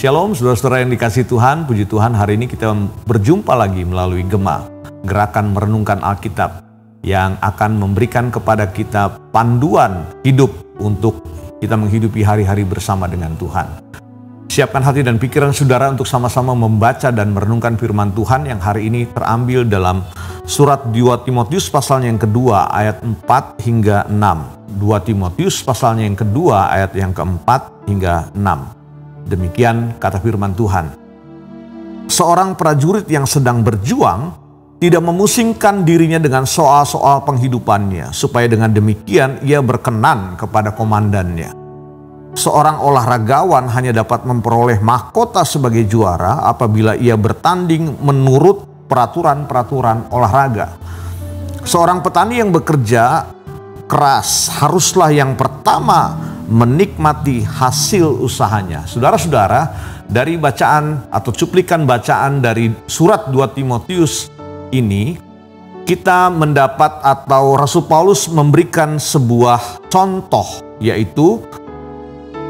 Shalom saudara-saudara yang dikasihi Tuhan, puji Tuhan hari ini kita berjumpa lagi melalui Gema, gerakan merenungkan Alkitab yang akan memberikan kepada kita panduan hidup untuk kita menghidupi hari-hari bersama dengan Tuhan. Siapkan hati dan pikiran saudara untuk sama-sama membaca dan merenungkan firman Tuhan yang hari ini terambil dalam surat 2 Timotius pasalnya yang kedua ayat 4 hingga 6. 2 Timotius pasalnya yang kedua ayat yang keempat hingga 6. Demikian kata firman Tuhan. Seorang prajurit yang sedang berjuang tidak memusingkan dirinya dengan soal-soal penghidupannya, supaya dengan demikian ia berkenan kepada komandannya. Seorang olahragawan hanya dapat memperoleh mahkota sebagai juara apabila ia bertanding menurut peraturan-peraturan olahraga. Seorang petani yang bekerja keras haruslah yang pertama menikmati hasil usahanya. Saudara-saudara, dari bacaan atau cuplikan bacaan dari surat 2 Timotius ini, kita mendapat atau Rasul Paulus memberikan sebuah contoh, yaitu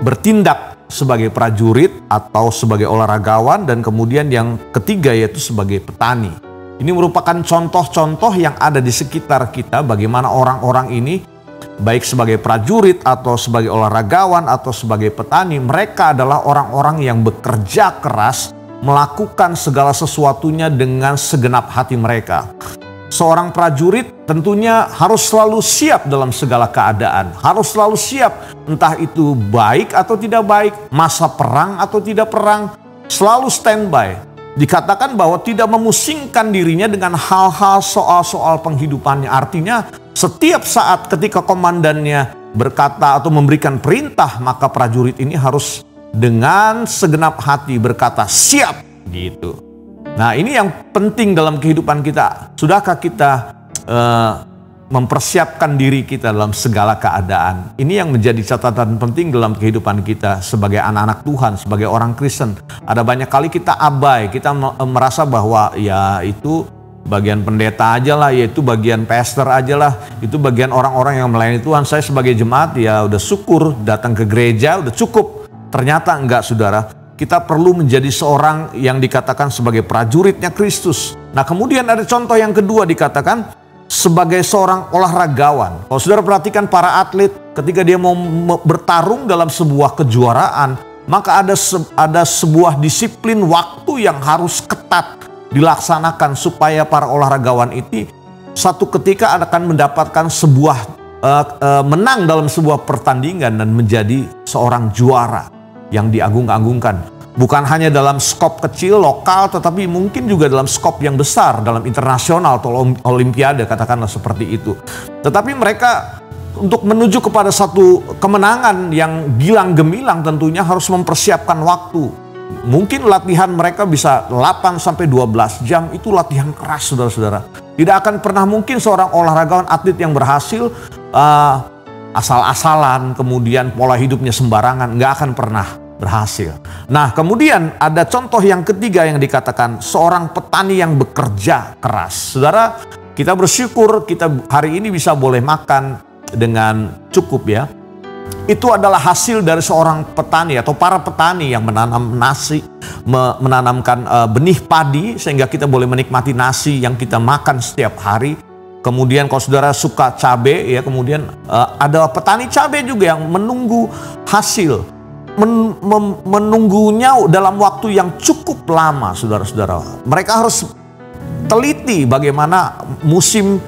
bertindak sebagai prajurit atau sebagai olahragawan, dan kemudian yang ketiga yaitu sebagai petani. Ini merupakan contoh-contoh yang ada di sekitar kita, bagaimana orang-orang ini baik sebagai prajurit atau sebagai olahragawan atau sebagai petani, mereka adalah orang-orang yang bekerja keras, melakukan segala sesuatunya dengan segenap hati mereka. Seorang prajurit tentunya harus selalu siap dalam segala keadaan, harus selalu siap entah itu baik atau tidak baik, masa perang atau tidak perang, selalu standby. Dikatakan bahwa tidak memusingkan dirinya dengan hal-hal soal-soal penghidupannya. Artinya setiap saat ketika komandannya berkata atau memberikan perintah, maka prajurit ini harus dengan segenap hati berkata siap gitu. Nah, ini yang penting dalam kehidupan kita. Sudahkah kita mempersiapkan diri kita dalam segala keadaan? Ini yang menjadi catatan penting dalam kehidupan kita sebagai anak-anak Tuhan, sebagai orang Kristen. Ada banyak kali kita abai, kita merasa bahwa ya itu bagian pendeta aja lah, yaitu bagian pastor aja lah, itu bagian orang-orang yang melayani Tuhan. Saya sebagai jemaat ya udah syukur datang ke gereja, udah cukup. Ternyata enggak, saudara. Kita perlu menjadi seorang yang dikatakan sebagai prajuritnya Kristus. Nah, kemudian ada contoh yang kedua, dikatakan sebagai seorang olahragawan. Kalau saudara perhatikan para atlet ketika dia mau bertarung dalam sebuah kejuaraan, maka ada sebuah disiplin waktu yang harus ketat dilaksanakan supaya para olahragawan itu satu ketika akan mendapatkan sebuah menang dalam sebuah pertandingan dan menjadi seorang juara yang diagung-agungkan. Bukan hanya dalam skop kecil, lokal, tetapi mungkin juga dalam skop yang besar, dalam internasional atau olimpiade, katakanlah seperti itu. Tetapi mereka untuk menuju kepada satu kemenangan yang gilang gemilang tentunya harus mempersiapkan waktu. Mungkin latihan mereka bisa 8-12 jam, itu latihan keras, saudara-saudara. Tidak akan pernah mungkin seorang olahragawan atlet yang berhasil asal-asalan, kemudian pola hidupnya sembarangan, nggak akan pernah berhasil. Nah, kemudian ada contoh yang ketiga yang dikatakan seorang petani yang bekerja keras. Saudara, kita bersyukur kita hari ini bisa boleh makan dengan cukup ya. Itu adalah hasil dari seorang petani atau para petani yang menanam nasi, menanamkan benih padi sehingga kita boleh menikmati nasi yang kita makan setiap hari. Kemudian kalau saudara suka cabai ya, kemudian ada petani cabai juga yang menunggu hasil. Menunggunya dalam waktu yang cukup lama, saudara-saudara. Mereka harus teliti bagaimana musim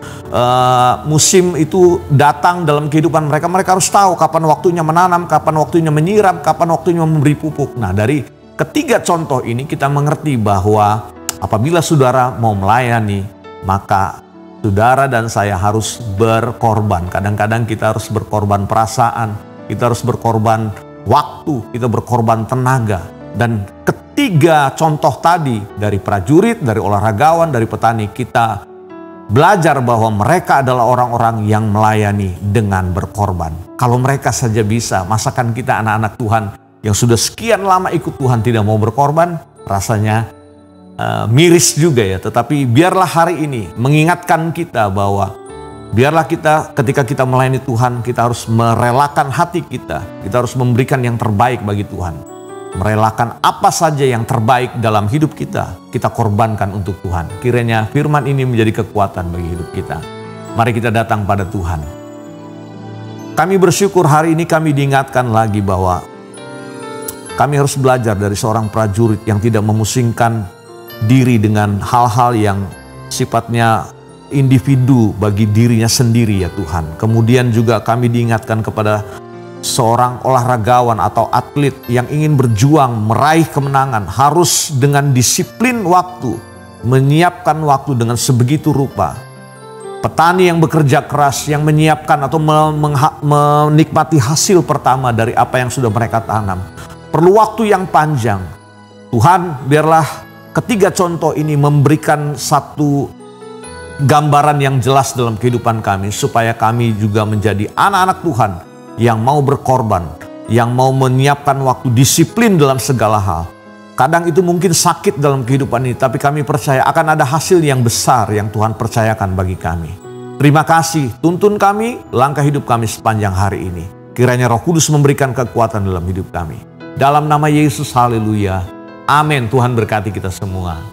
itu datang dalam kehidupan mereka. Mereka harus tahu kapan waktunya menanam, kapan waktunya menyiram, kapan waktunya memberi pupuk. Nah, dari ketiga contoh ini kita mengerti bahwa apabila saudara mau melayani, maka saudara dan saya harus berkorban. Kadang-kadang kita harus berkorban perasaan, kita harus berkorban waktu, kita berkorban tenaga. Dan ketiga contoh tadi, dari prajurit, dari olahragawan, dari petani, kita belajar bahwa mereka adalah orang-orang yang melayani dengan berkorban. Kalau mereka saja bisa, masakan kita anak-anak Tuhan yang sudah sekian lama ikut Tuhan tidak mau berkorban, rasanya miris juga ya. Tetapi biarlah hari ini mengingatkan kita bahwa biarlah kita ketika kita melayani Tuhan, kita harus merelakan hati kita. Kita harus memberikan yang terbaik bagi Tuhan. merelakan apa saja yang terbaik dalam hidup kita korbankan untuk Tuhan. Kiranya firman ini menjadi kekuatan bagi hidup kita. Mari kita datang pada Tuhan. Kami bersyukur hari ini kami diingatkan lagi bahwa kami harus belajar dari seorang prajurit yang tidak memusingkan diri dengan hal-hal yang sifatnya individu bagi dirinya sendiri ya Tuhan. Kemudian juga kami diingatkan kepada seorang olahragawan atau atlet yang ingin berjuang meraih kemenangan harus dengan disiplin waktu, menyiapkan waktu dengan sebegitu rupa. Petani yang bekerja keras, yang menyiapkan atau menikmati hasil pertama dari apa yang sudah mereka tanam, perlu waktu yang panjang. Tuhan, biarlah ketiga contoh ini memberikan satu gambaran yang jelas dalam kehidupan kami, supaya kami juga menjadi anak-anak Tuhan yang mau berkorban, yang mau menyiapkan waktu, disiplin dalam segala hal. Kadang itu mungkin sakit dalam kehidupan ini, tapi kami percaya akan ada hasil yang besar yang Tuhan percayakan bagi kami. Terima kasih, tuntun kami, langkah hidup kami sepanjang hari ini. Kiranya Roh Kudus memberikan kekuatan dalam hidup kami. Dalam nama Yesus, haleluya. Amin. Tuhan berkati kita semua.